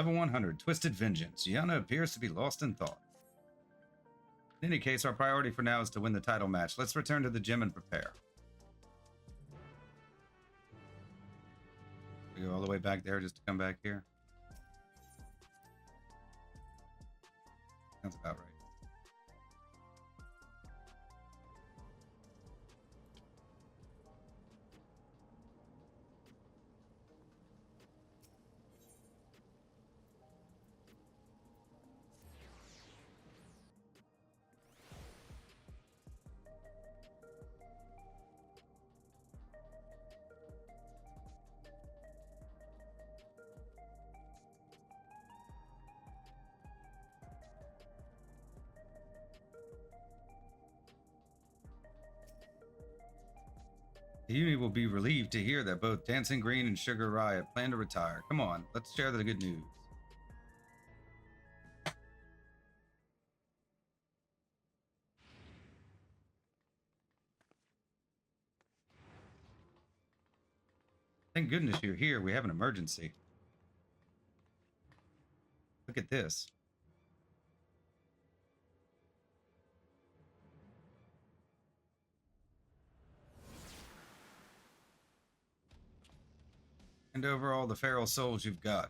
Level 100, Twisted Vengeance. Yana appears to be lost in thought. In any case, our priority for now is to win the title match. Let's return to the gym and prepare. We go all the way back there just to come back here. Sounds about right. Yumi will be relieved to hear that both Dancing Green and Sugar Riot plan to retire. Come on, let's share the good news. Thank goodness you're here. We have an emergency. Look at this. And over all the feral souls you've got.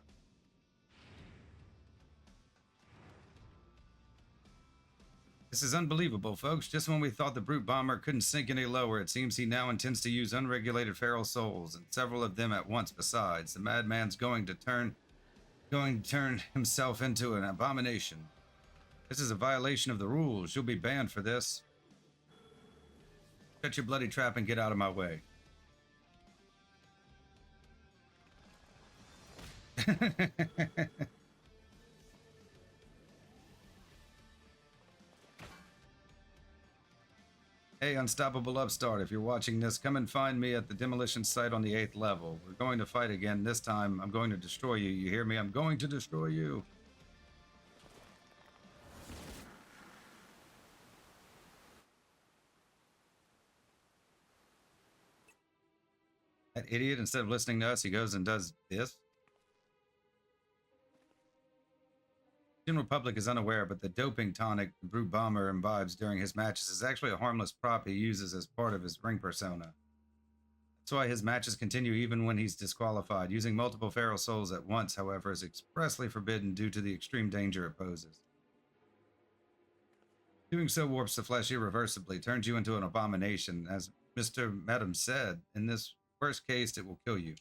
This is unbelievable, folks. Just when we thought the brute bomber couldn't sink any lower, it seems he now intends to use unregulated feral souls, and several of them at once besides. The madman's going to turn himself into an abomination. This is a violation of the rules. You'll be banned for this. Shut your bloody trap and get out of my way. Hey, unstoppable upstart, if you're watching this, come and find me at the demolition site on the 8th level. We're going to fight again. This time, I'm going to destroy you. You hear me? I'm going to destroy you. That idiot, instead of listening to us, he goes and does this. The general public is unaware, but the doping tonic the brute bomber imbibes during his matches is actually a harmless prop he uses as part of his ring persona. That's why his matches continue even when he's disqualified. Using multiple feral souls at once, however, is expressly forbidden due to the extreme danger it poses. Doing so warps the flesh irreversibly, turns you into an abomination. As Mr. Madam said, in this worst case, it will kill you.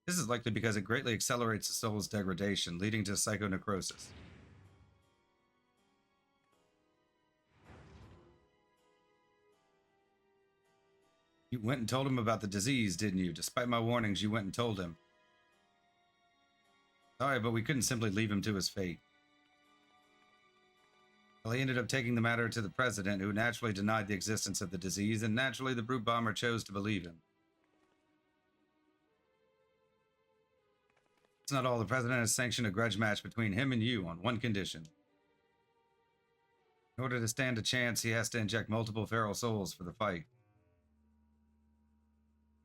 This is likely because it greatly accelerates the soul's degradation, leading to psychonecrosis. You went and told him about the disease, didn't you? Despite my warnings, you went and told him. Sorry, but we couldn't simply leave him to his fate. Well, he ended up taking the matter to the president, who naturally denied the existence of the disease, and naturally the brute bomber chose to believe him. It's not all. The president has sanctioned a grudge match between him and you on one condition. In order to stand a chance, he has to inject multiple feral souls for the fight.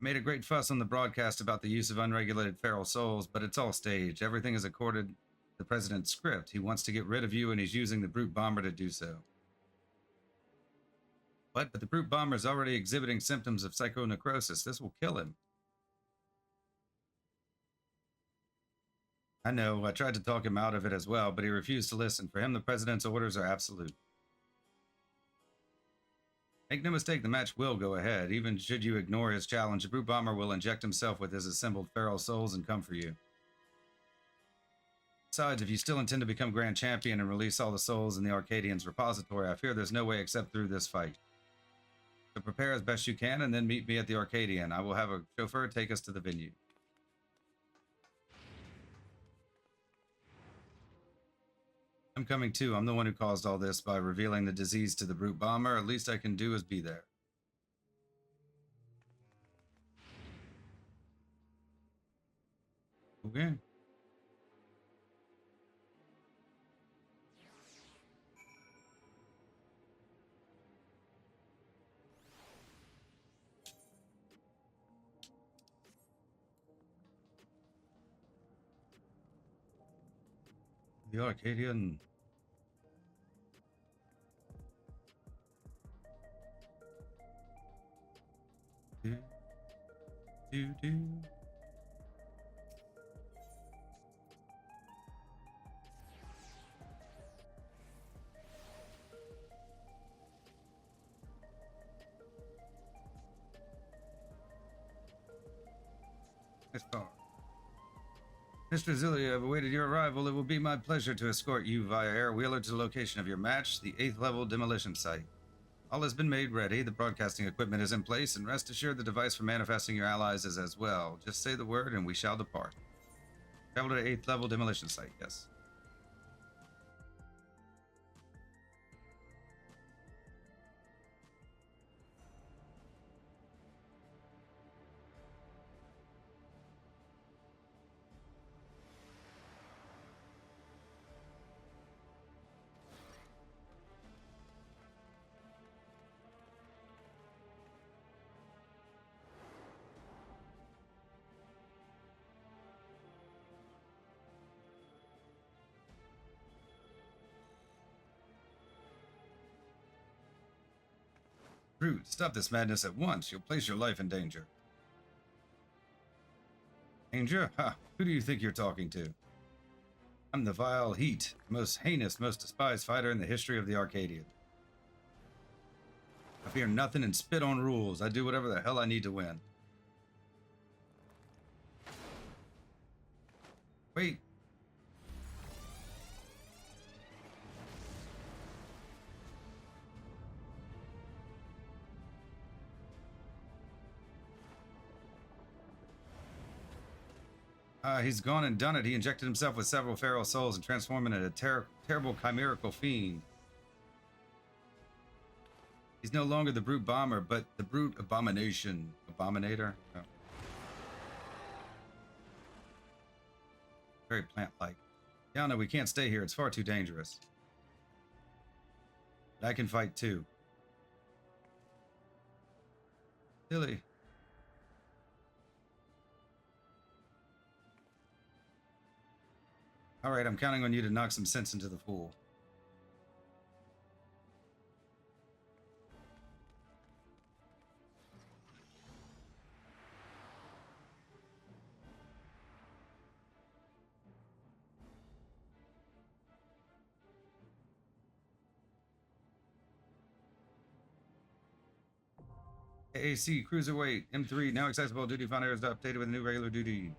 I made a great fuss on the broadcast about the use of unregulated feral souls, but it's all staged. Everything is accorded to the president's script. He wants to get rid of you, and he's using the brute bomber to do so. But the brute bomber is already exhibiting symptoms of psychonecrosis. This will kill him. I know, I tried to talk him out of it as well, but he refused to listen. For him, the president's orders are absolute. Make no mistake, the match will go ahead. Even should you ignore his challenge, the brute bomber will inject himself with his assembled feral souls and come for you. Besides, if you still intend to become Grand Champion and release all the souls in the Arcadion's repository, I fear there's no way except through this fight. So prepare as best you can and then meet me at the Arcadion. I will have a chauffeur take us to the venue. I'm coming too. I'm the one who caused all this by revealing the disease to the brute bomber. At least I can do is be there. Okay. The Arcadion. Do, do. Nice car. Mr. Zilli, I've awaited your arrival. It will be my pleasure to escort you via air wheeler to the location of your match, the 8th level demolition site. All has been made ready, the broadcasting equipment is in place, and rest assured the device for manifesting your allies is as well. Just say the word and we shall depart. Travel to the 8th level demolition site, yes. Brute, stop this madness at once. You'll place your life in danger. Danger? Ha! Who do you think you're talking to? I'm the vile Heat, the most heinous, most despised fighter in the history of the Arcadion. I fear nothing and spit on rules. I do whatever the hell I need to win. Wait. He's gone and done it. He injected himself with several feral souls and transformed into a terrible chimerical fiend. He's no longer the brute bomber, but the brute abomination. Abominator? Oh. Very plant-like. Yana, we can't stay here. It's far too dangerous. But I can fight too. Silly. All right, I'm counting on you to knock some sense into the fool. AAC Cruiserweight M3 now accessible. Duty found errors updated with new regular duty.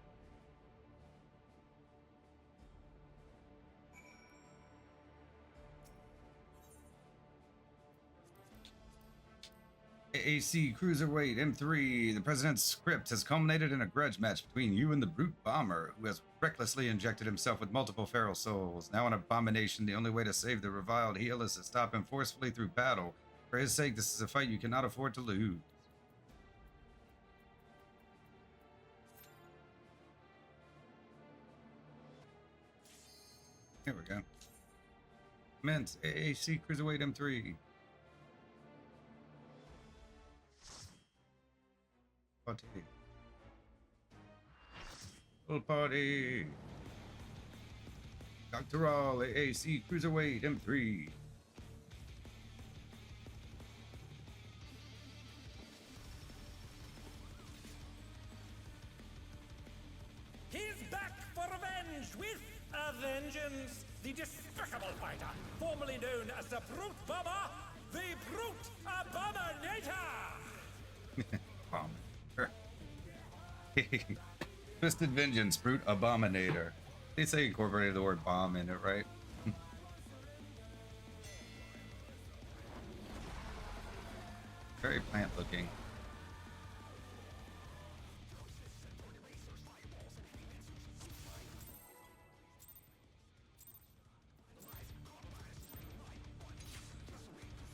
AAC Cruiserweight M3. The President's script has culminated in a grudge match between you and the brute bomber, who has recklessly injected himself with multiple feral souls. Now an abomination, the only way to save the reviled heel is to stop him forcefully through battle. For his sake, this is a fight you cannot afford to lose. Here we go. Commence AAC Cruiserweight M3. Party. Full party. Dawntrail AAC Cruiserweight M3. He's back for revenge with a vengeance. The despicable fighter, formerly known as the Brute Bomber, the Brute Abominator. Twisted Vengeance, Brute Abominator. They say incorporated the word bomb in it, right? Very plant looking.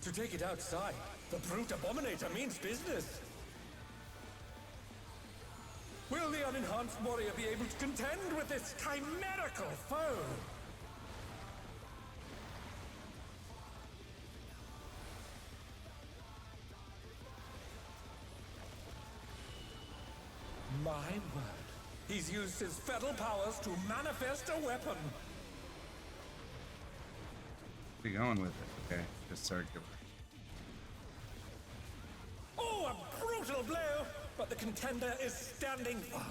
To take it outside, the Brute Abominator means business. Will the unenhanced warrior be able to contend with this chimerical foe? My word. He's used his feral powers to manifest a weapon. Where you going with it? Okay, just circular. Oh, a brutal blow, but the contender is standing firm.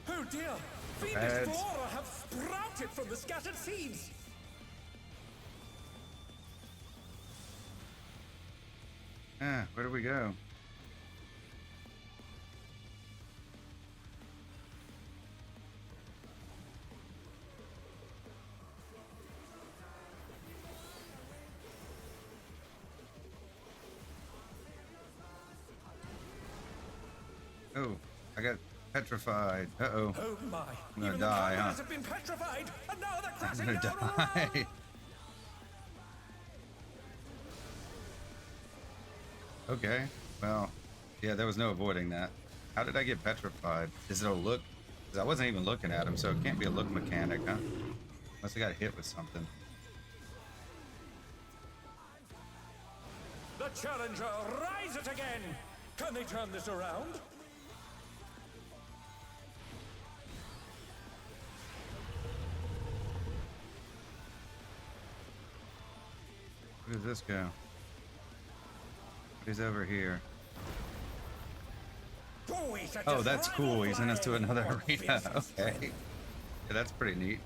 Oh dear! Phoenix flora have sprouted from the scattered seeds! Where do we go? Oh, I got petrified. Uh-oh. Oh my! I'm gonna Even die, the huh? have been petrified, and now they're I'm crashing gonna down all around! die. Okay, well, yeah, there was no avoiding that. How did I get petrified? Is it a look? 'Cause I wasn't even looking at him, so it can't be a look mechanic, huh? Unless I got hit with something. The challenger rise it again! Can they turn this around? Where does this go? He's over here. Oh, that's cool. He's in us to another arena. Okay. Yeah, that's pretty neat.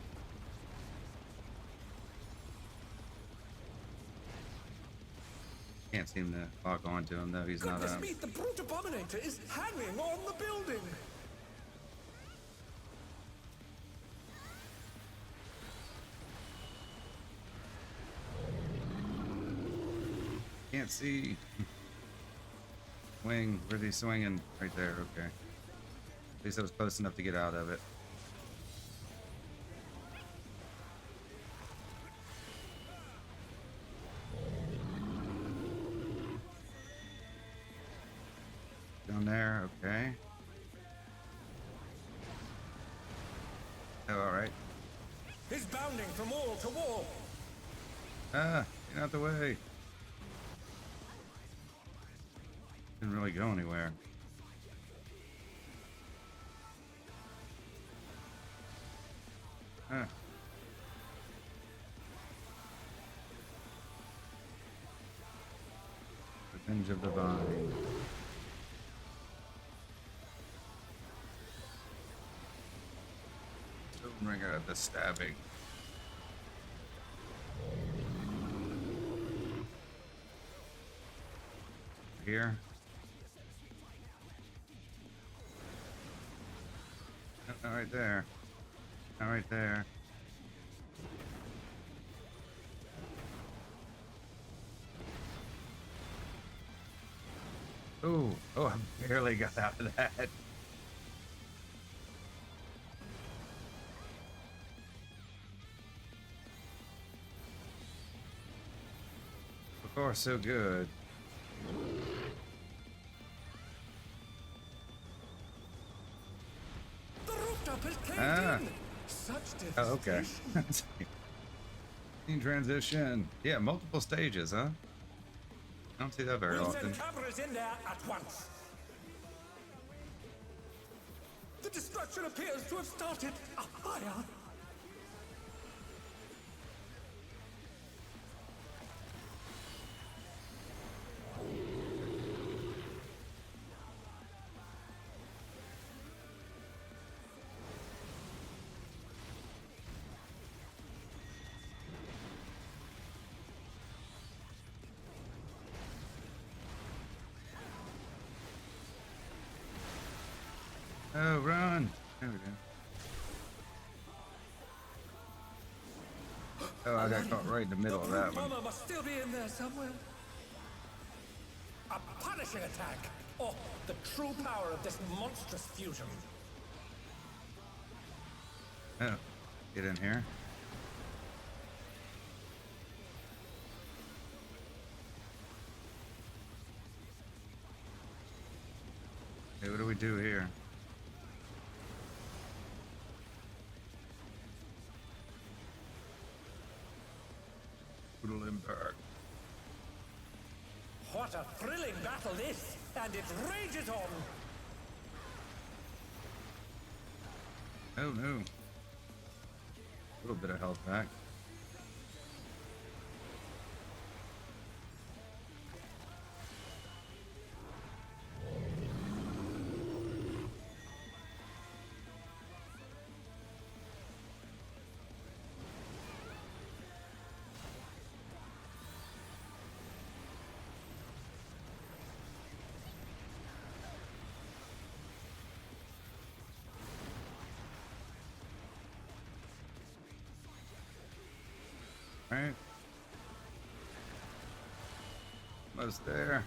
Can't seem to lock onto him though. He's not. Goodness me, the brute abominator is hanging on the building. Can't see. Wing. Where's he swinging? Right there. Okay. At least I was close enough to get out of it. Down there. Okay. Oh, all right. He's bounding from wall to wall. Ah, get out the way. Didn't really go anywhere. Huh. Revenge of the Vine. Stone ring out of the stabbing. Here. Not right there. Not right there. Oh, I barely got out of that. So far, so good. The rooftop is caved in. Such Oh, okay. devastation. Scene transition. Yeah, multiple stages, huh? I don't see that very We'll often. send cameras in there at once. The destruction appears to have started a fire. Oh, run! There we go. Oh, I got caught right in the middle of that one. Bomber must still be in there somewhere. A punishing attack, or the true power of this monstrous fusion. Oh, get in here. Hey, what do we do here? What a thrilling battle this, and it rages on. Oh no. A little bit of health back. Alright. Almost there.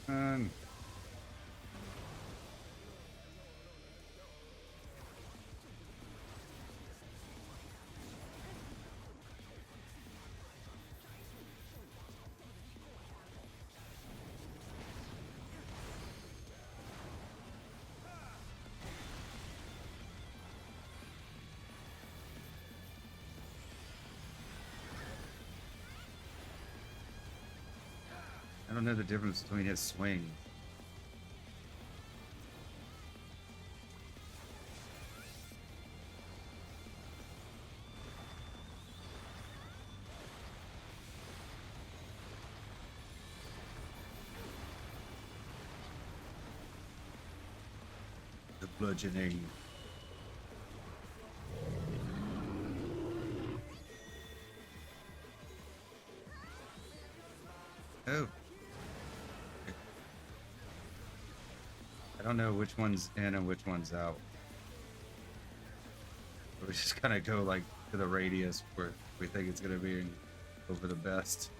And I don't know the difference between his swing. The bludgeoning. Oh. I don't know which one's in and which one's out. We just kind of go like to the radius where we think it's going to be and go for the best.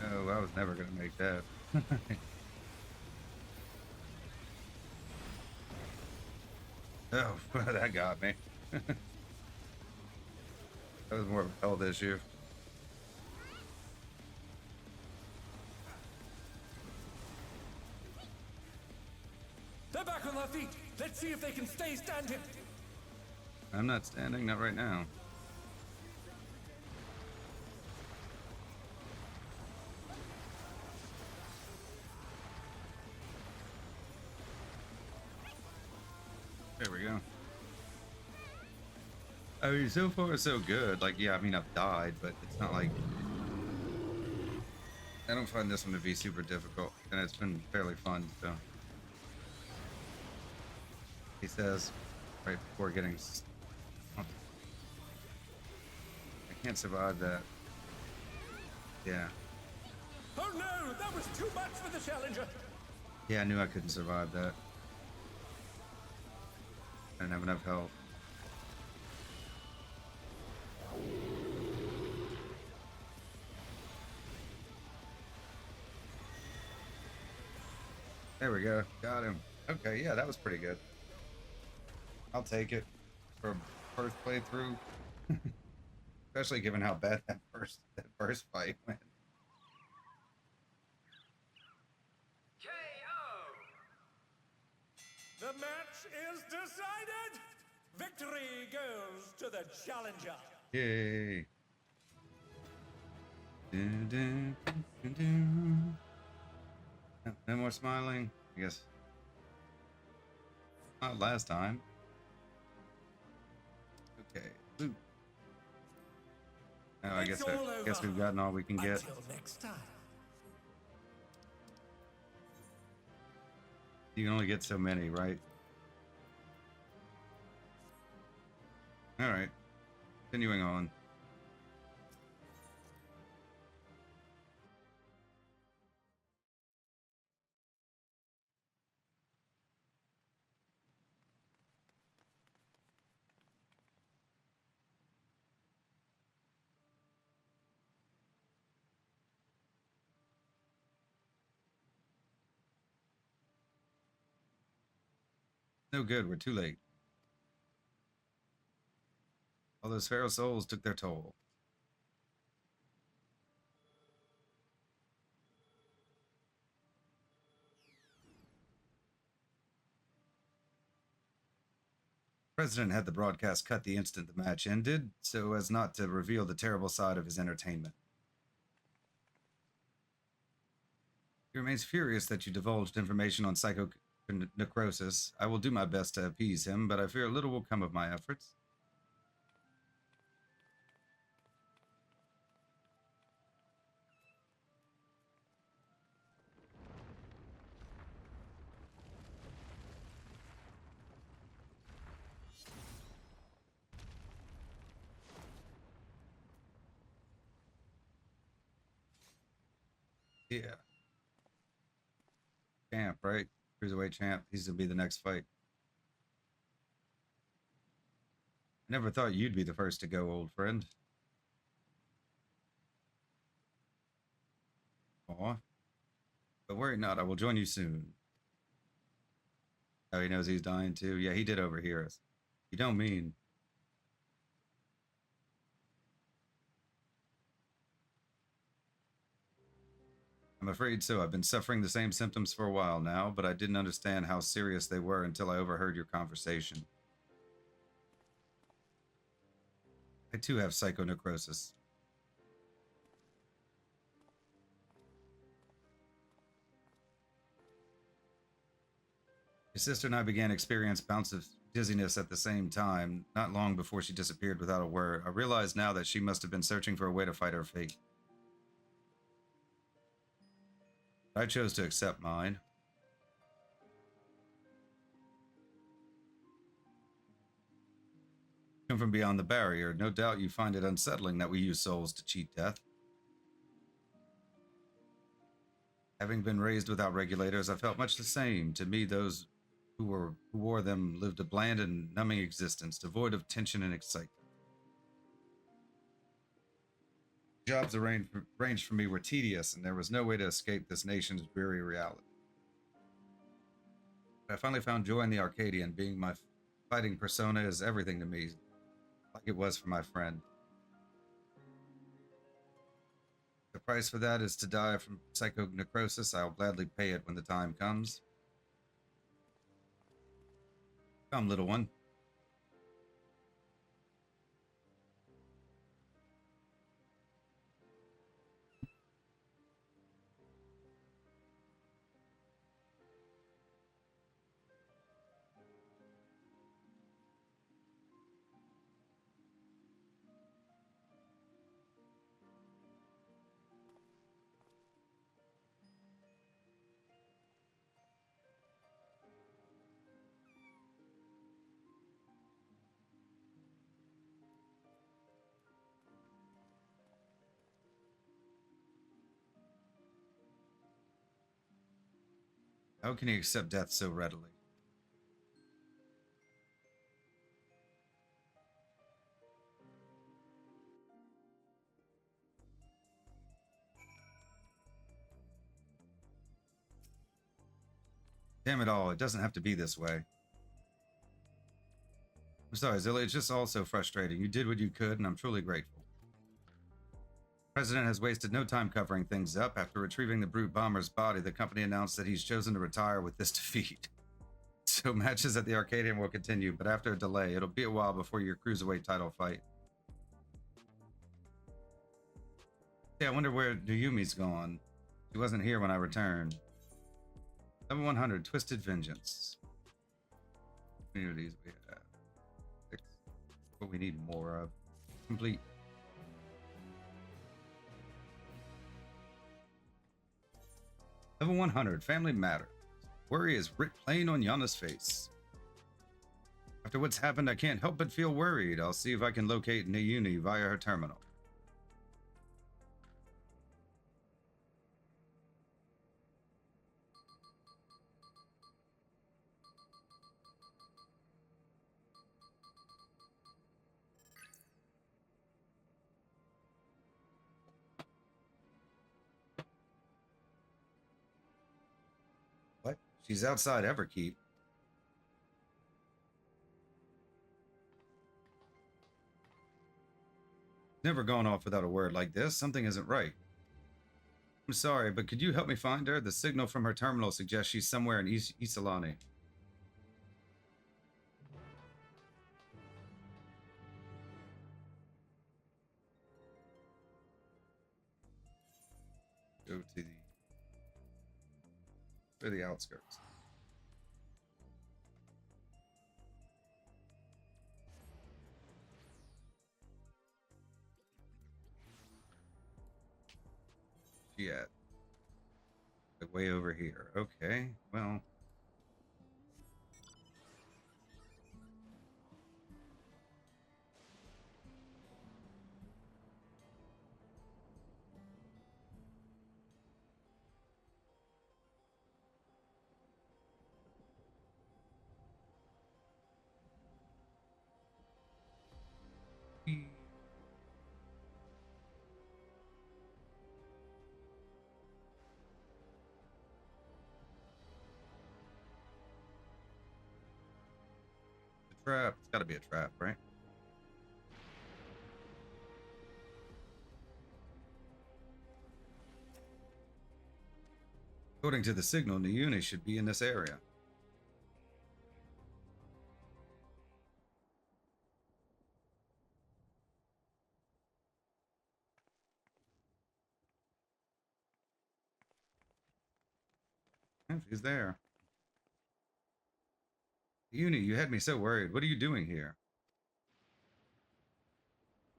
Oh, I was never going to make that. Oh, that got me. That was more of a health issue. They're back on their feet. Let's see if they can stay standing. I'm not standing, not right now. There we go. I mean, so far so good. Like, yeah, I mean, I've died, but it's not like... I don't find this one to be super difficult, and it's been fairly fun, so... He says, right before getting... I can't survive that. Yeah. Oh no, that was too much for the challenger. Yeah, I knew I couldn't survive that. I didn't have enough health. There we go. Got him. Okay, yeah, that was pretty good. I'll take it for a first playthrough. Especially given how bad that first fight went. The match is decided. Victory goes to the challenger. Yay. Dun, dun, dun, dun, dun. No more smiling, I guess. Not last time. Okay. Ooh. No, I guess we've gotten all we can get. Until next time. You can only get so many, right? All right. Continuing on. No good, we're too late. All those pharaoh souls took their toll. The president had the broadcast cut the instant the match ended, so as not to reveal the terrible side of his entertainment. He remains furious that you divulged information on psychonecrosis. I will do my best to appease him, but I fear little will come of my efforts. Yeah. Champ, right? Cruiserweight champ. He's gonna be the next fight. I never thought you'd be the first to go, old friend. Aw. But worry not, I will join you soon. Oh, he knows he's dying too. Yeah, he did overhear us. You don't mean... I'm afraid so. I've been suffering the same symptoms for a while now, but I didn't understand how serious they were until I overheard your conversation. I too have psychonecrosis. My sister and I began to experience bouts of dizziness at the same time, not long before she disappeared without a word. I realize now that she must have been searching for a way to fight her fate. I chose to accept mine. Come from beyond the barrier. No doubt you find it unsettling that we use souls to cheat death. Having been raised without regulators, I felt much the same. To me, those who wore them lived a bland and numbing existence, devoid of tension and excitement. Jobs arranged for me were tedious, and there was no way to escape this nation's dreary reality. But I finally found joy in the Arcadion. Being my fighting persona is everything to me, like it was for my friend. The price for that is to die from psychonecrosis. I'll gladly pay it when the time comes. Come, little one. How can he accept death so readily? Damn it all, it doesn't have to be this way. I'm sorry, Zilla, it's just all so frustrating. You did what you could, and I'm truly grateful. The president has wasted no time covering things up. After retrieving the brute bomber's body, the company announced that he's chosen to retire with this defeat. So matches at the Arcadion will continue, but after a delay. It'll be a while before your Cruiserweight title fight. Yeah, I wonder where Nuyumi's gone. She wasn't here when I returned. Level 100, Twisted Vengeance. Communities we have. 6. What we need more of. Complete. Level 100, Family Matters. Worry is writ plain on Yana's face. After what's happened, I can't help but feel worried. I'll see if I can locate Naomi via her terminal. What? She's outside Everkeep. Never gone off without a word like this. Something isn't right. I'm sorry, but could you help me find her? The signal from her terminal suggests she's somewhere in Isolani. Go to the outskirts. She at? Like way over here. Okay, well. Trap. It's got to be a trap, right? According to the signal, Naomi should be in this area. Oh, she's there. Naomi, you had me so worried. What are you doing here?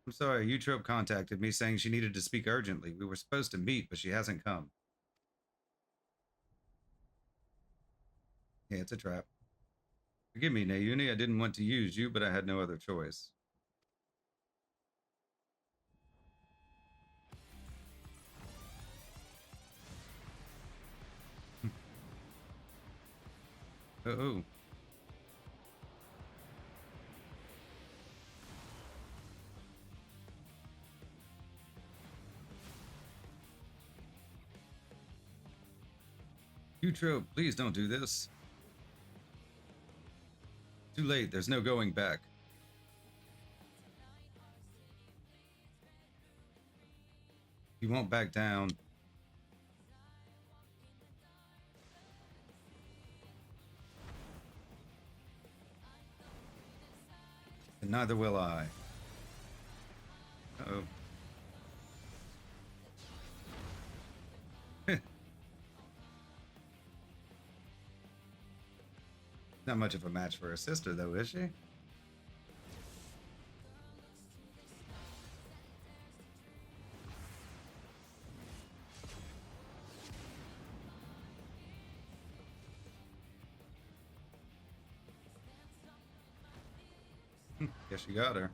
I'm sorry, Eutrope contacted me saying she needed to speak urgently. We were supposed to meet, but she hasn't come. Yeah, it's a trap. Forgive me, Naomi. I didn't want to use you, but I had no other choice. Oh. Eutrope, please don't do this. Too late. There's no going back. He won't back down. And neither will I. Uh-oh. Not much of a match for her sister, though, is she? Guess you got her.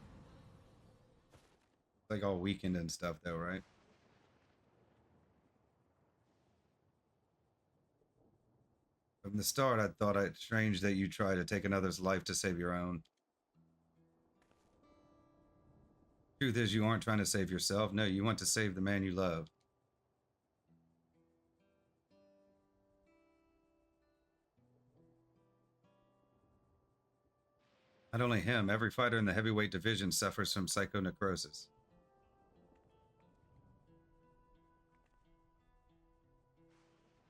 Like all weakened and stuff, though, right? From the start, I thought it strange that you try to take another's life to save your own. Truth is, you aren't trying to save yourself. No, you want to save the man you love. Not only him, every fighter in the heavyweight division suffers from psychonecrosis.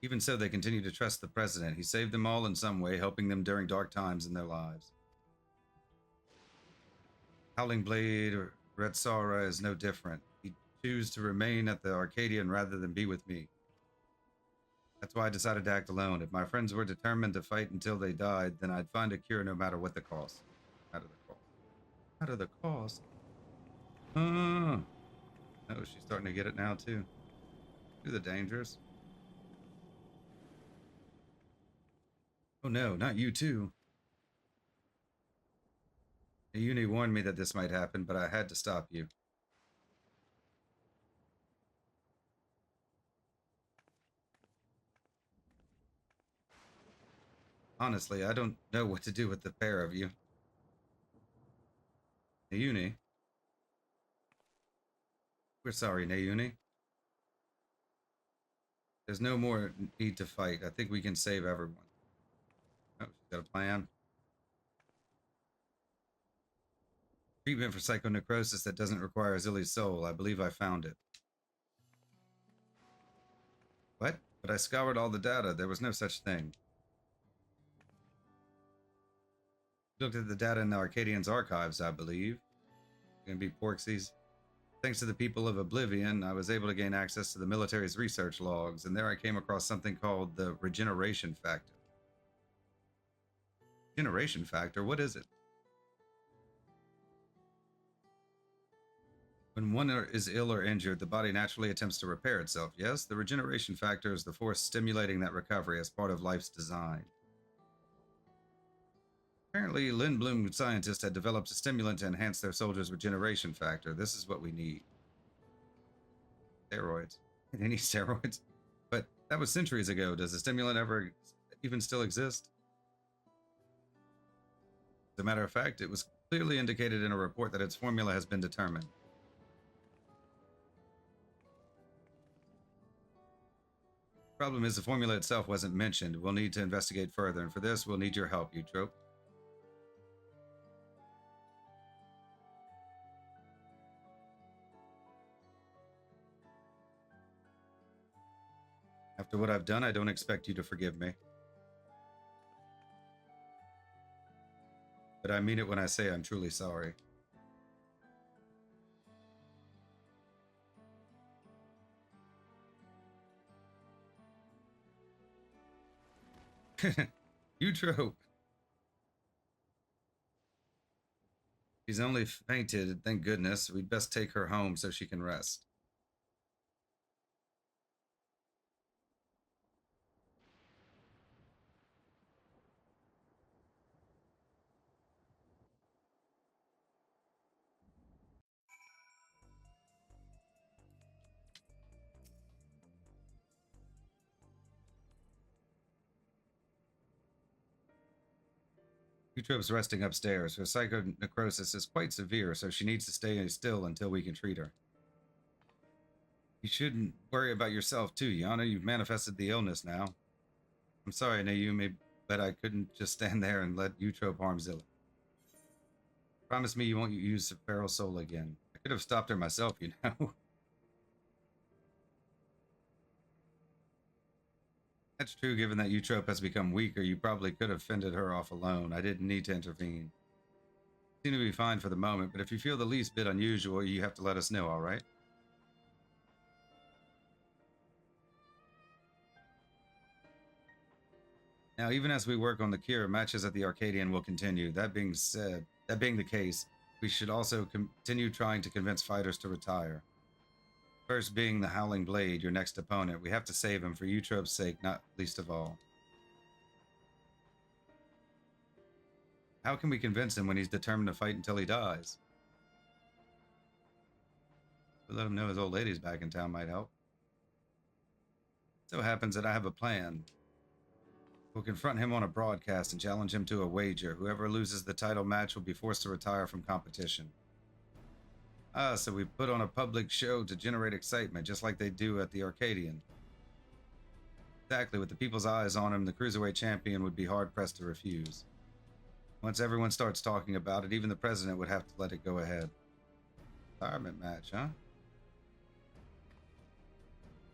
Even so, they continue to trust the president. He saved them all in some way, helping them during dark times in their lives. Howling Blade or Red Sara is no different. He chose to remain at the Arcadion rather than be with me. That's why I decided to act alone. If my friends were determined to fight until they died, then I'd find a cure no matter what the cost. Out of the cost. Out of the cost. Oh, she's starting to get it now, too. Do the dangers. Oh no, not you too. Uni warned me that this might happen, but I had to stop you. Honestly, I don't know what to do with the pair of you. Uni. We're sorry, Nayuni. There's no more need to fight. I think we can save everyone. Oh, she's got a plan. Treatment for psychonecrosis that doesn't require Zilly's soul. I believe I found it. What? But I scoured all the data. There was no such thing. Looked at the data in the Arcadion's archives, I believe. Gonna be Porxies. Thanks to the people of Oblivion, I was able to gain access to the military's research logs, and there I came across something called the regeneration factor. Regeneration factor? What is it? When one is ill or injured, the body naturally attempts to repair itself. Yes, the regeneration factor is the force stimulating that recovery as part of life's design. Apparently, Lindblom scientists had developed a stimulant to enhance their soldiers' regeneration factor. This is what we need. Steroids. They need steroids. But that was centuries ago. Does the stimulant ever even still exist? As a matter of fact, it was clearly indicated in a report that its formula has been determined. The problem is the formula itself wasn't mentioned. We'll need to investigate further, and for this, we'll need your help, Eutrope. After what I've done, I don't expect you to forgive me. But I mean it when I say I'm truly sorry. Eutrope. She's only fainted, thank goodness. We'd best take her home so she can rest. Eutrope's resting upstairs. Her psychonecrosis is quite severe, so she needs to stay still until we can treat her. You shouldn't worry about yourself too, Yana. You've manifested the illness now. I'm sorry, Naomi, but I couldn't just stand there and let Eutrope harm Zilla. Promise me you won't use Feral Soul again. I could have stopped her myself, you know. That's true, given that Eutrope has become weaker. You probably could have fended her off alone. I didn't need to intervene. You seem to be fine for the moment, but if you feel the least bit unusual, you have to let us know, all right? Now, even as we work on the cure, matches at the Arcadion will continue. That being the case, we should also continue trying to convince fighters to retire. First being the Howling Blade, your next opponent. We have to save him for Eutrope's sake, not least of all. How can we convince him when he's determined to fight until he dies? To let him know his old lady's back in town might help. So happens that I have a plan. We'll confront him on a broadcast and challenge him to a wager. Whoever loses the title match will be forced to retire from competition. So we put on a public show to generate excitement, just like they do at the Arcadion. Exactly, with the people's eyes on him, the Cruiserweight champion would be hard-pressed to refuse. Once everyone starts talking about it, even the president would have to let it go ahead. Retirement match, huh?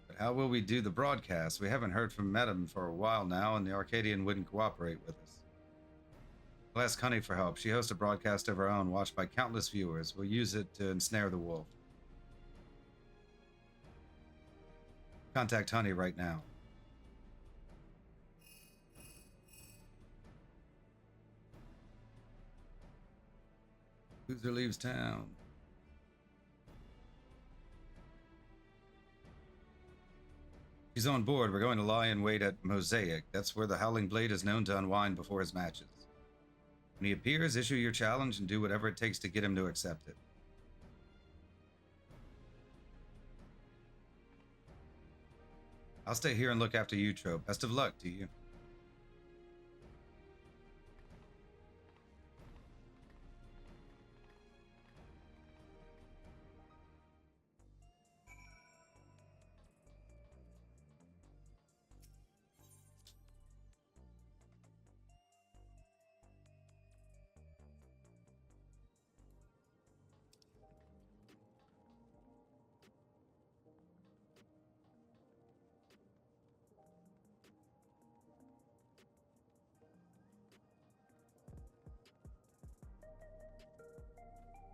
But how will we do the broadcast? We haven't heard from Madam for a while now, and the Arcadion wouldn't cooperate with us. We'll ask Honey for help. She hosts a broadcast of her own, watched by countless viewers. We'll use it to ensnare the wolf. Contact Honey right now. Cruiser leaves town. She's on board. We're going to lie in wait at Mosaic. That's where the Howling Blade is known to unwind before his matches. When he appears, issue your challenge and do whatever it takes to get him to accept it. I'll stay here and look after you, Tro. Best of luck to you.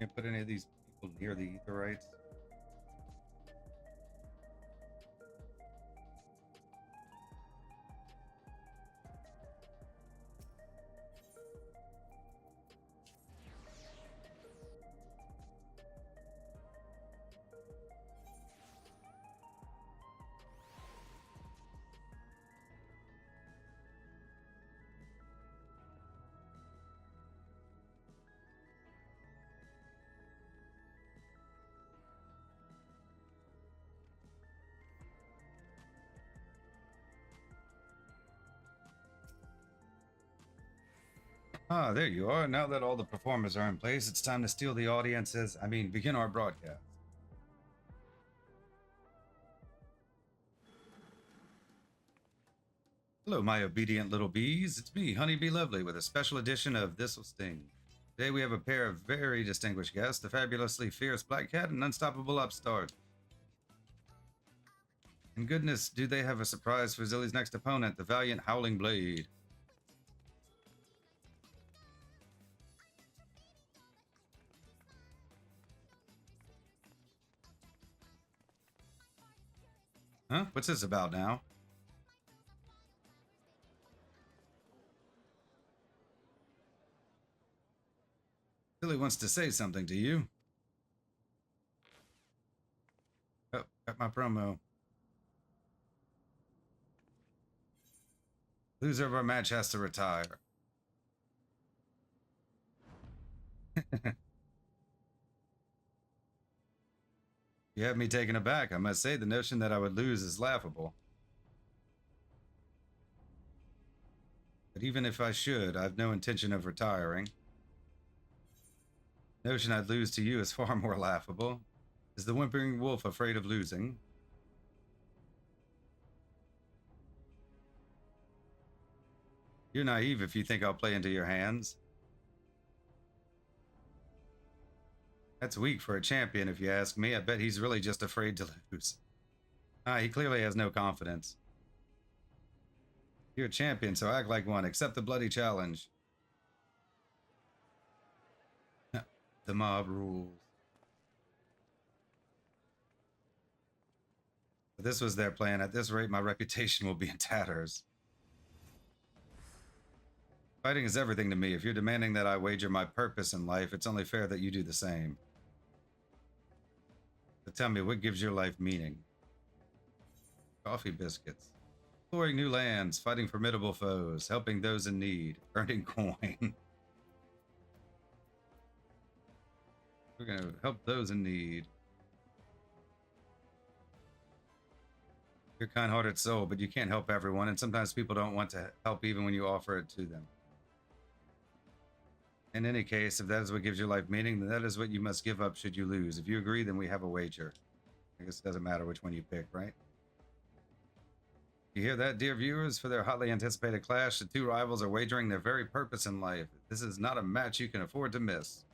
Can't put any of these people near the Aetherites. Ah, there you are. Now that all the performers are in place, it's time to steal the audiences. Begin our broadcast. Hello, my obedient little bees. It's me, Honeybee Lovely, with a special edition of This'll Sting. Today we have a pair of very distinguished guests, the fabulously fierce Black Cat and unstoppable Upstart. And goodness, do they have a surprise for Zilly's next opponent, the valiant Howling Blade. Huh? What's this about now? Zilly wants to say something to you. Oh, got my promo. Loser of our match has to retire. You have me taken aback. I must say the notion that I would lose is laughable. But even if I should, I have no intention of retiring. The notion I'd lose to you is far more laughable. Is the whimpering wolf afraid of losing? You're naive if you think I'll play into your hands. That's weak for a champion, if you ask me. I bet he's really just afraid to lose. He clearly has no confidence. You're a champion, so act like one. Accept the bloody challenge. The mob rules. If this was their plan, at this rate, my reputation will be in tatters. Fighting is everything to me. If you're demanding that I wager my purpose in life, it's only fair that you do the same. But tell me, what gives your life meaning? Coffee biscuits. Exploring new lands, fighting formidable foes, helping those in need, earning coin. We're gonna help those in need. You're a kind-hearted soul, but you can't help everyone, and sometimes people don't want to help even when you offer it to them. In any case, if that is what gives your life meaning, then that is what you must give up should you lose. If you agree, then we have a wager. I guess it doesn't matter which one you pick, right? You hear that, dear viewers? For their hotly anticipated clash, the two rivals are wagering their very purpose in life. This is not a match you can afford to miss.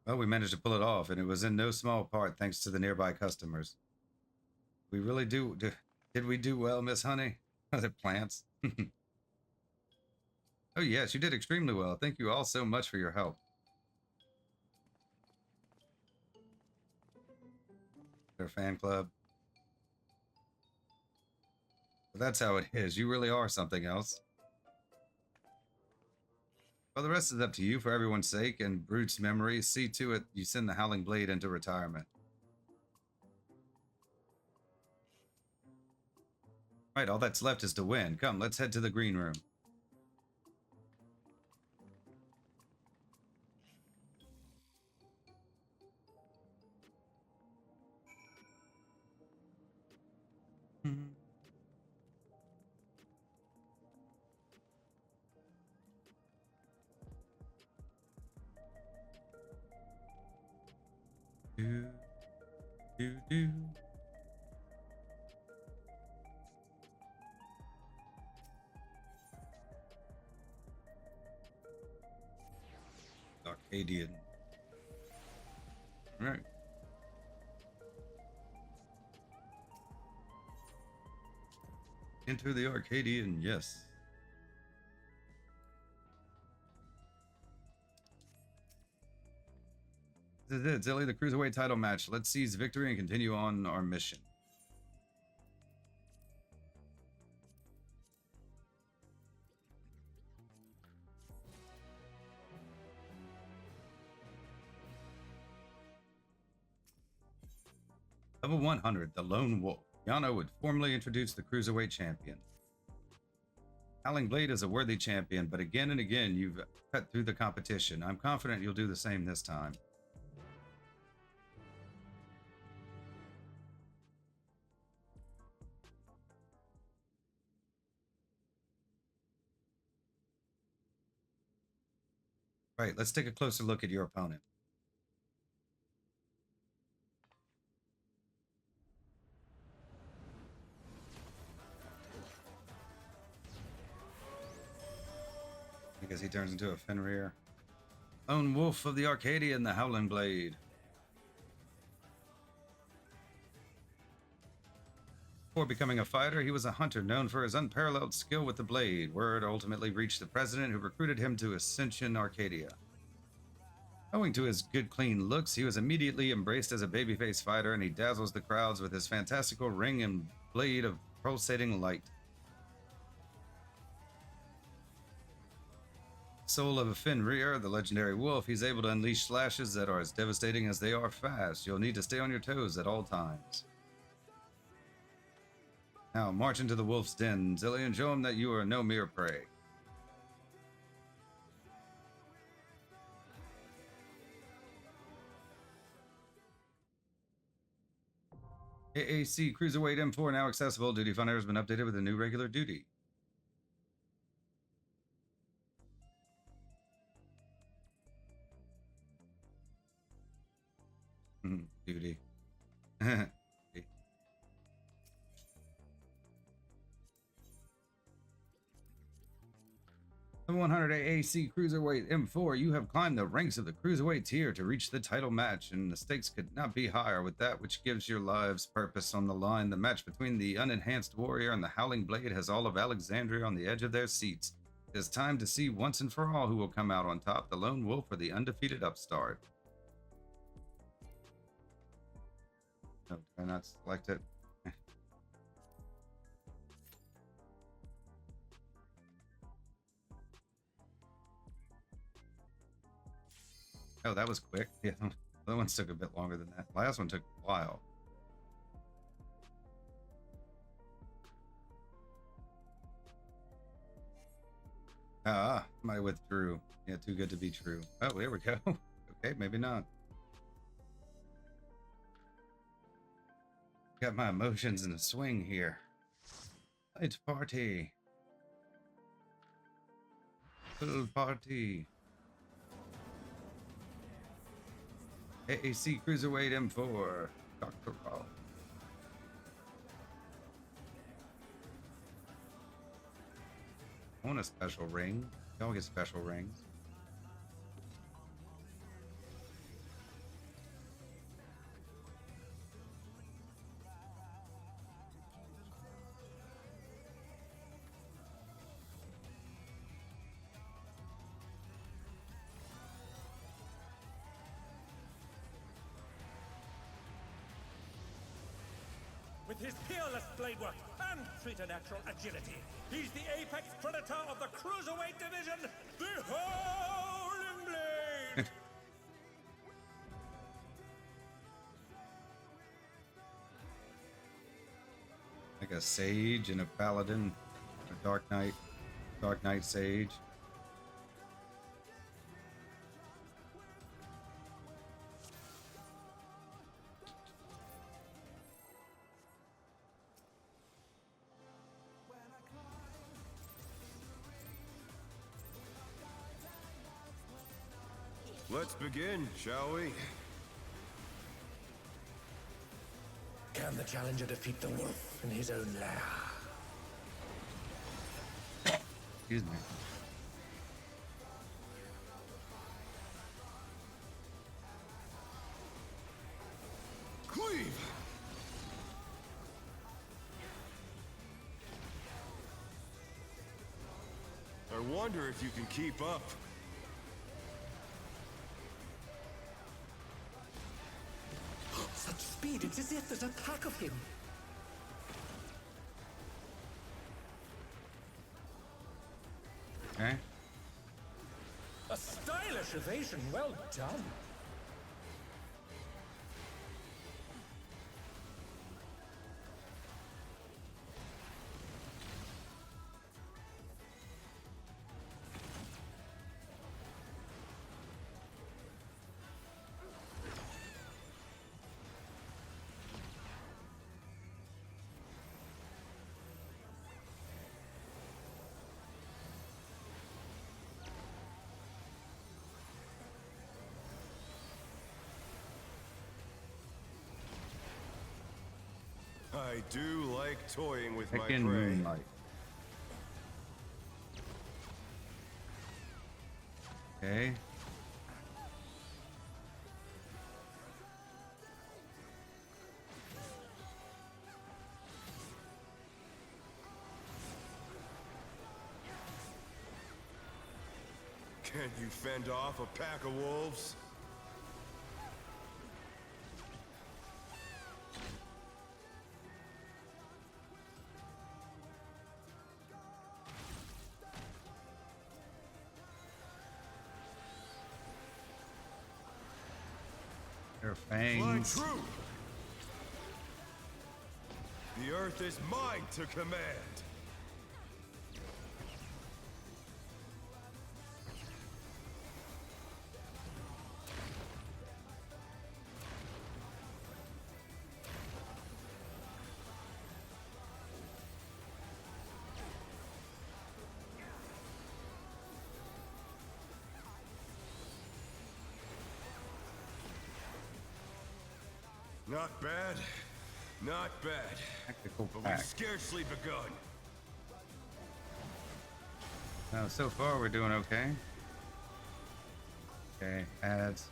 Well, we managed to pull it off, and it was in no small part thanks to the nearby customers. We really did we do well, Miss Honey? The plants. Oh yes, you did extremely well. Thank you all so much for your help. Their fan club. But that's how it is. You really are something else. Well, the rest is up to you for everyone's sake and Brute's memory. See to it you send the Howling Blade into retirement. Right, all that's left is to win. Come, let's head to the green room. Do, do. Arcadion. All right. Enter the Arcadion, yes. This is it, Zilly, the Cruiserweight title match. Let's seize victory and continue on our mission. Level 100, the Lone Wolf. Yano would formally introduce the Cruiserweight champion. Howling Blade is a worthy champion, but again and again you've cut through the competition. I'm confident you'll do the same this time. Right, let's take a closer look at your opponent. Because he turns into a Fenrir. Lone Wolf of the Arcadion, the Howling Blade. Before becoming a fighter, he was a hunter known for his unparalleled skill with the blade. Word ultimately reached the president, who recruited him to Ascension Arcadia. Owing to his good, clean looks, he was immediately embraced as a babyface fighter, and he dazzles the crowds with his fantastical ring and blade of pulsating light. Soul of a Fenrir, the legendary wolf, he's able to unleash slashes that are as devastating as they are fast. You'll need to stay on your toes at all times. Now, march into the wolf's den, Zilly, and show him that you are no mere prey. AAC Cruiserweight M4 now accessible. Duty Finder has been updated with a new regular duty. Duty. The 100 AAC Cruiserweight M4, you have climbed the ranks of the Cruiserweight tier to reach the title match, and the stakes could not be higher with that which gives your lives purpose on the line. The match between the unenhanced warrior and the Howling Blade has all of Alexandria on the edge of their seats. It is time to see once and for all who will come out on top, the Lone Wolf or the undefeated upstart. No, did I not select it? Oh, that was quick. Yeah, the other ones took a bit longer than that. Last one took a while. I withdrew. Yeah, too good to be true. Oh, there we go. Okay, maybe not. Got my emotions in a swing here. It's party. Little party. AAC Cruiserweight M4. Dr. Raw. I want a special ring. Y'all get special rings. With his peerless blade work and preternatural agility, he's the apex predator of the Cruiserweight division, the Howling Blade! Like a sage and a paladin, a dark knight sage. Let's begin, shall we? Can the challenger defeat the wolf in his own lair? Excuse me. Cleave! I wonder if you can keep up. Such speed, it's as if there's a pack of him. Okay. A stylish evasion, well done. I do like toying with my Pickin' prey. moonlight. Okay. Can you fend off a pack of wolves? Their Fly fangs. true! The earth is mine to command! Not bad. Not bad. Tactical But pack. we've scarcely begun. Now, so far we're doing okay. Okay, ads.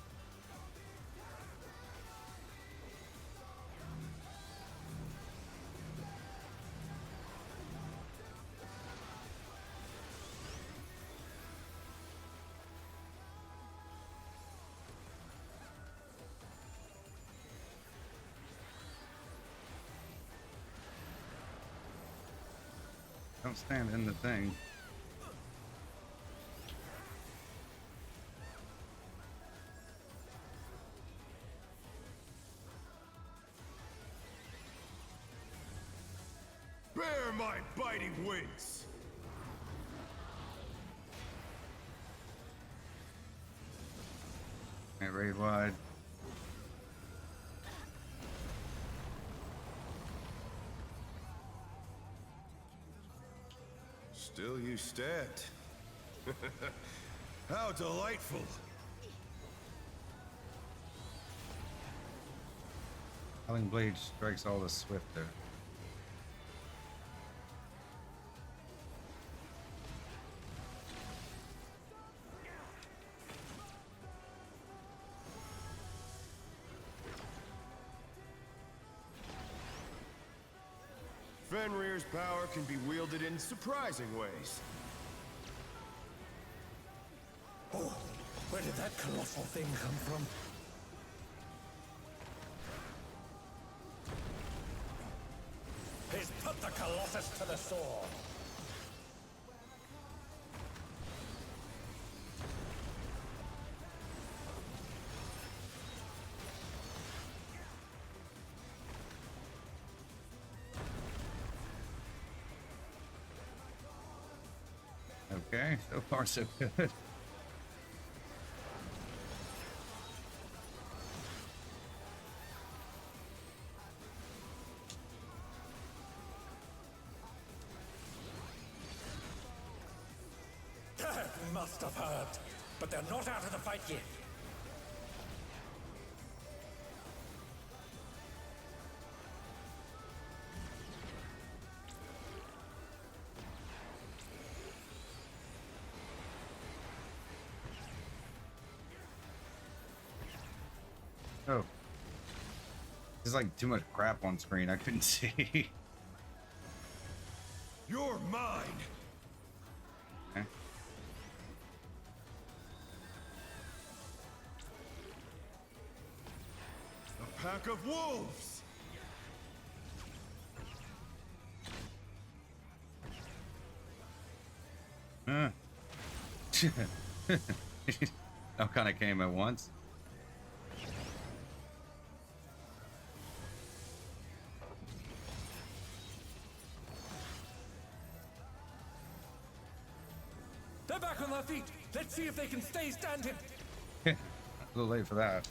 Don't stand in the thing. Bear my biting wings! Can't raid wide. Still you stand. How delightful! Howling blade strikes all the swifter. Fenrir's power can be wielded in surprising ways. Oh, where did that colossal thing come from? He's put the Colossus to the sword. Okay, so far so good. That must have hurt. But they're not out of the fight yet. Oh. There's like too much crap on screen. I couldn't see. You're mine. Okay. A pack of wolves. All kind of came at once. They're back on their feet. Let's see if they can stay standing. A little late for that.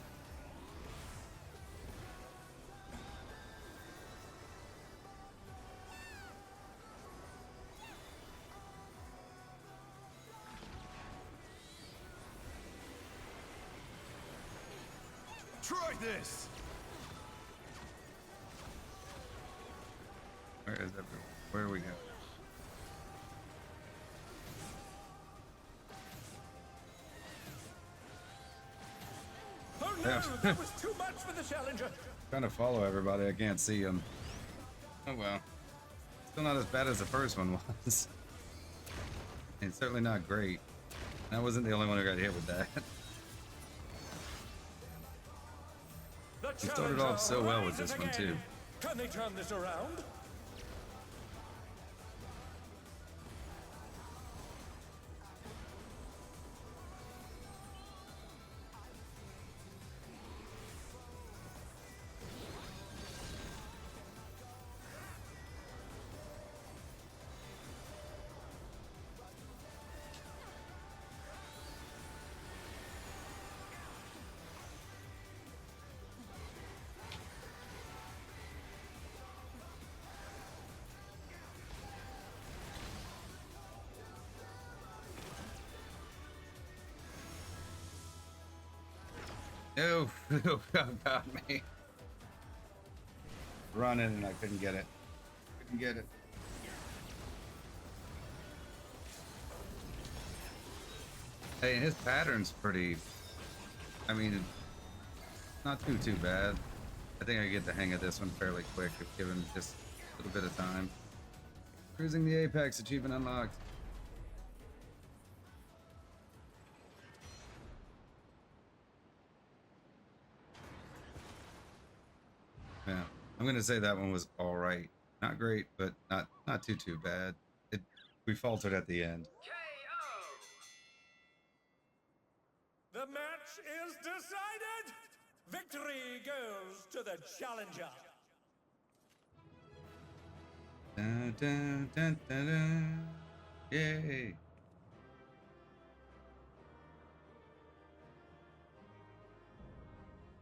Try this. Where is everyone? Where do we go? Oh no, that was too much for the challenger. Trying to follow everybody. I can't see them. Oh well. Still not as bad as the first one was. And certainly not great. I wasn't the only one who got hit with that. The We started off so well with rises this one again. too. Can they turn this around? Oh, oh, got me. Running and I couldn't get it. Couldn't get it. Hey, his pattern's pretty. I mean, not too bad. I think I get the hang of this one fairly quick if given just a little bit of time. Cruising the Apex achievement unlocked. Yeah, I'm gonna say that one was all right. Not great, but not too bad. We faltered at the end. The match is decided. Victory goes to the challenger. Dun, dun, dun, dun, dun. Yay!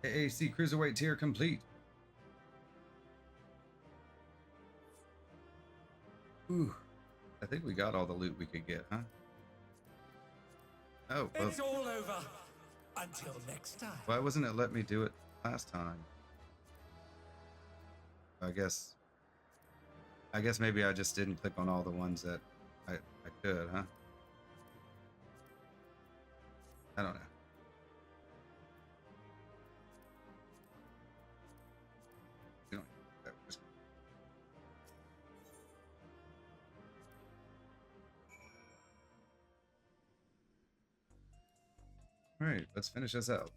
AAC Cruiserweight tier complete. Ooh, I think we got all the loot we could get, huh? Oh, well, It's all over. Until next time. why wasn't it let me do it last time? I guess maybe I just didn't click on all the ones that I could, huh? I don't know. We don't- we're just- All right, let's finish this out.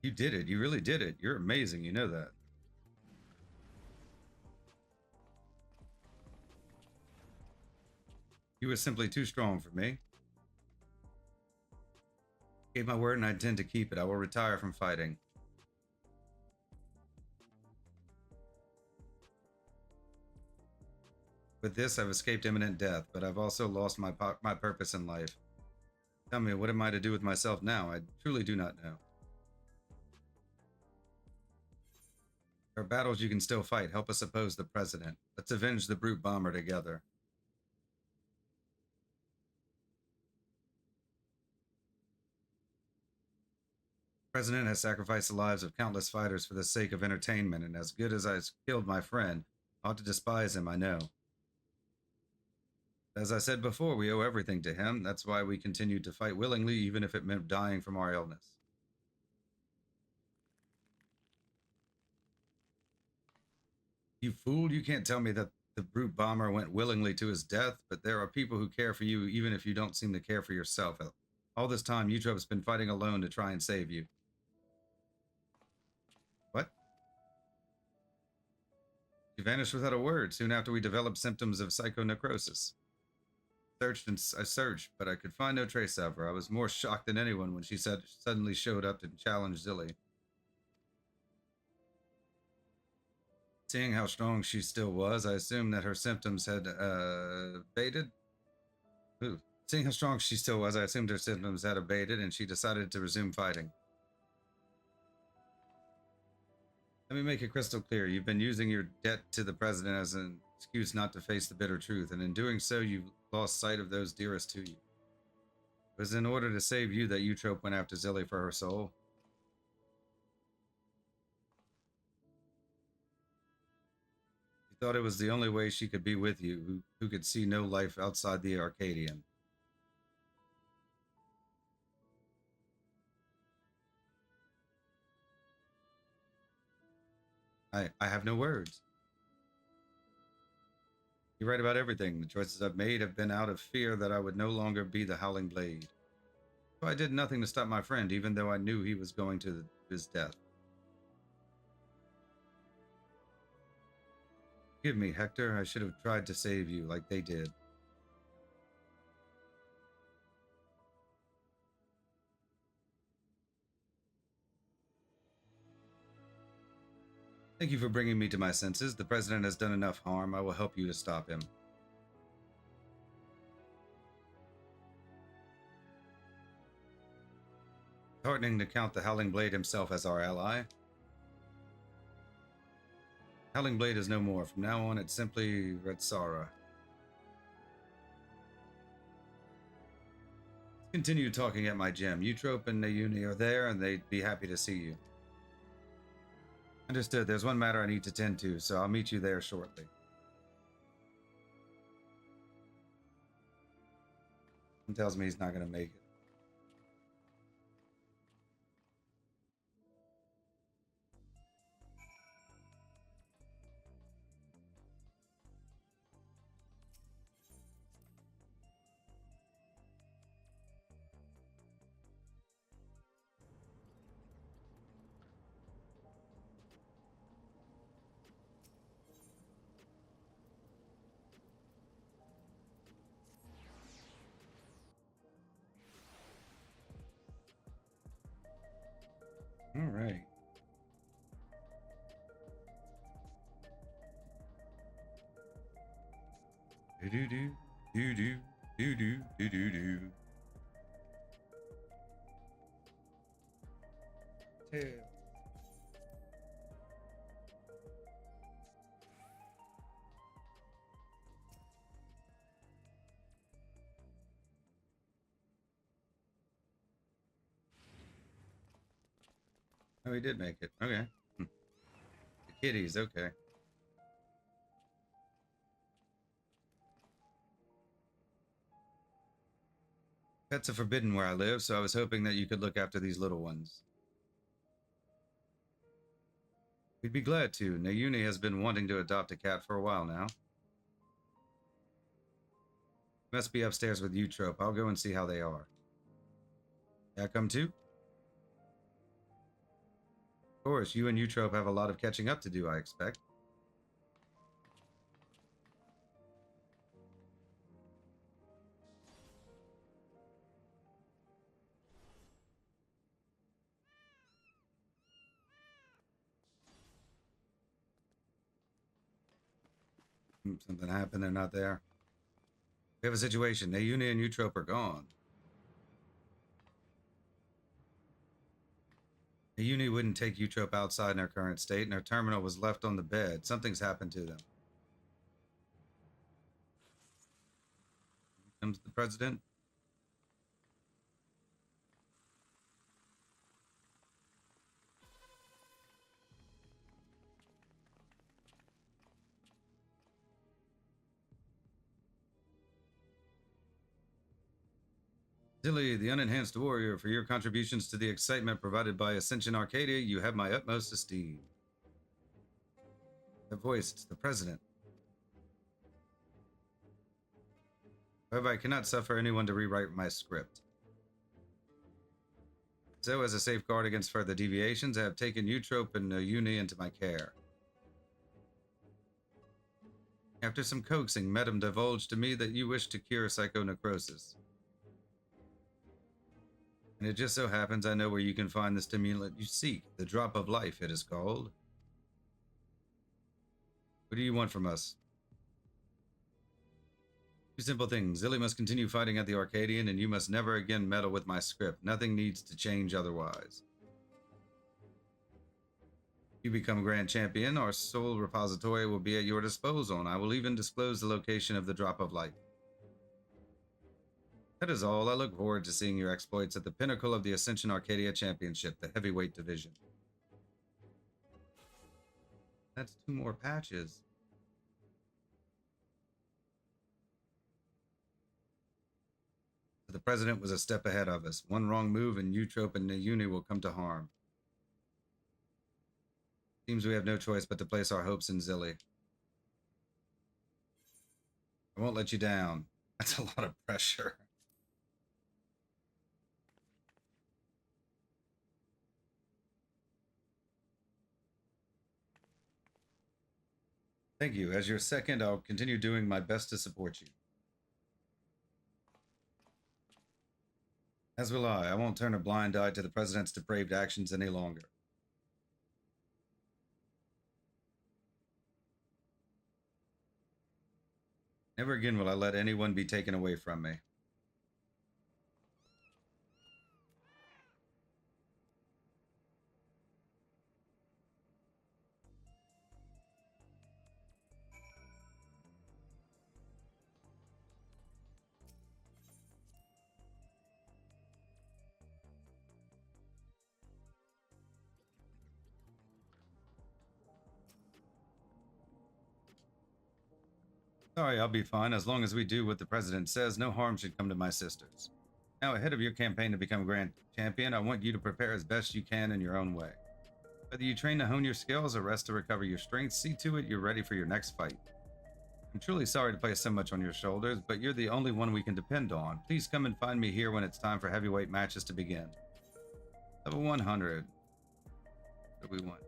You did it. You really did it. You're amazing. You know that. You were simply too strong for me. Gave my word and I intend to keep it. I will retire from fighting. With this, I've escaped imminent death, but I've also lost my purpose in life. Tell me, what am I to do with myself now? I truly do not know. There are battles you can still fight. Help us oppose the president. Let's avenge the brute bomber together. The president has sacrificed the lives of countless fighters for the sake of entertainment, and as good as I've killed my friend, I ought to despise him, I know. As I said before, we owe everything to him. That's why we continued to fight willingly, even if it meant dying from our illness. You fool, you can't tell me that the brute bomber went willingly to his death, but there are people who care for you even if you don't seem to care for yourself. All this time, Eutrope's been fighting alone to try and save you. What? She vanished without a word soon after we developed symptoms of psychonecrosis. I searched, but I could find no trace of her. I was more shocked than anyone when she suddenly showed up to challenge Zilly. Seeing how strong she still was, I assumed that her symptoms had abated. Seeing how strong she still was, I assumed her symptoms had abated, and she decided to resume fighting. Let me make it crystal clear. You've been using your debt to the president as an excuse not to face the bitter truth, and in doing so, you've lost sight of those dearest to you. It was in order to save you that Eutrope went after Zilly for her soul. She thought it was the only way she could be with you, who could see no life outside the Arcadion. I have no words. You're right about everything. The choices I've made have been out of fear that I would no longer be the Howling Blade. So I did nothing to stop my friend, even though I knew he was going to his death. Forgive me, Hector. I should have tried to save you like they did. Thank you for bringing me to my senses. The president has done enough harm. I will help you to stop him. It's heartening to count the Howling Blade himself as our ally. Howling Blade is no more. From now on, it's simply Retsara. Let's continue talking at my gym. Eutrope and Nayuni are there, and they'd be happy to see you. Understood. There's one matter I need to tend to, so I'll meet you there shortly. He tells me he's not going to make it. All right. Do do do do do do do do do. Tail. Oh, he did make it. Okay. The kitties, okay. Pets are forbidden where I live, so I was hoping that you could look after these little ones. We'd be glad to. Nayuni has been wanting to adopt a cat for a while now. Must be upstairs with Eutrope. I'll go and see how they are. Yeah, come too? Of course, you and Eutrope have a lot of catching up to do, I expect. Something happened. They're not there. We have a situation. Nauni and Eutrope are gone. Nauni wouldn't take Eutrope outside in her current state, and her terminal was left on the bed. Something's happened to them. Here comes the president. Zilly, the unenhanced warrior, for your contributions to the excitement provided by Ascension Arcadia, you have my utmost esteem. The voice, it's the president. However, I cannot suffer anyone to rewrite my script. So, as a safeguard against further deviations, I have taken Eutrope and Nauni into my care. After some coaxing, Madame divulged to me that you wish to cure psychonecrosis. And it just so happens I know where you can find the stimulant you seek. The drop of life, it is called. What do you want from us? Two simple things. Zilly must continue fighting at the Arcadion, and you must never again meddle with my script. Nothing needs to change otherwise. If you become Grand Champion, our sole repository will be at your disposal, and I will even disclose the location of the drop of life. That is all. I look forward to seeing your exploits at the pinnacle of the Ascension Arcadia Championship, the heavyweight division. That's 2 more patches. The president was a step ahead of us. One wrong move and Eutrope and Nauni will come to harm. Seems we have no choice but to place our hopes in Zilly. I won't let you down. That's a lot of pressure. Thank you. As your second, I'll continue doing my best to support you. As will I. I won't turn a blind eye to the president's depraved actions any longer. Never again will I let anyone be taken away from me. Sorry, I'll be fine. As long as we do what the president says, no harm should come to my sisters. Now, ahead of your campaign to become Grand Champion, I want you to prepare as best you can in your own way. Whether you train to hone your skills or rest to recover your strength, see to it you're ready for your next fight. I'm truly sorry to place so much on your shoulders, but you're the only one we can depend on. Please come and find me here when it's time for heavyweight matches to begin. Level 100. What do we want?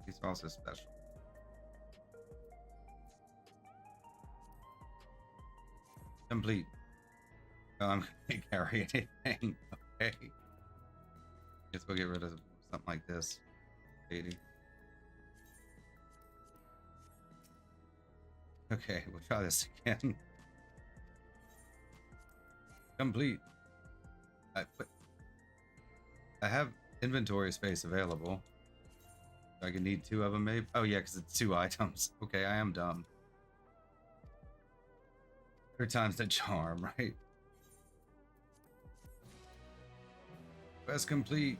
These are also special. Complete. Oh, I'm gonna carry anything. Okay. Guess we'll get rid of something like this. 80. Okay, we'll try this again. Complete. I have inventory space available. I can need 2 of them, maybe. Oh yeah, because it's 2 items. Okay, I am dumb. 3 times the charm, right? Quest complete.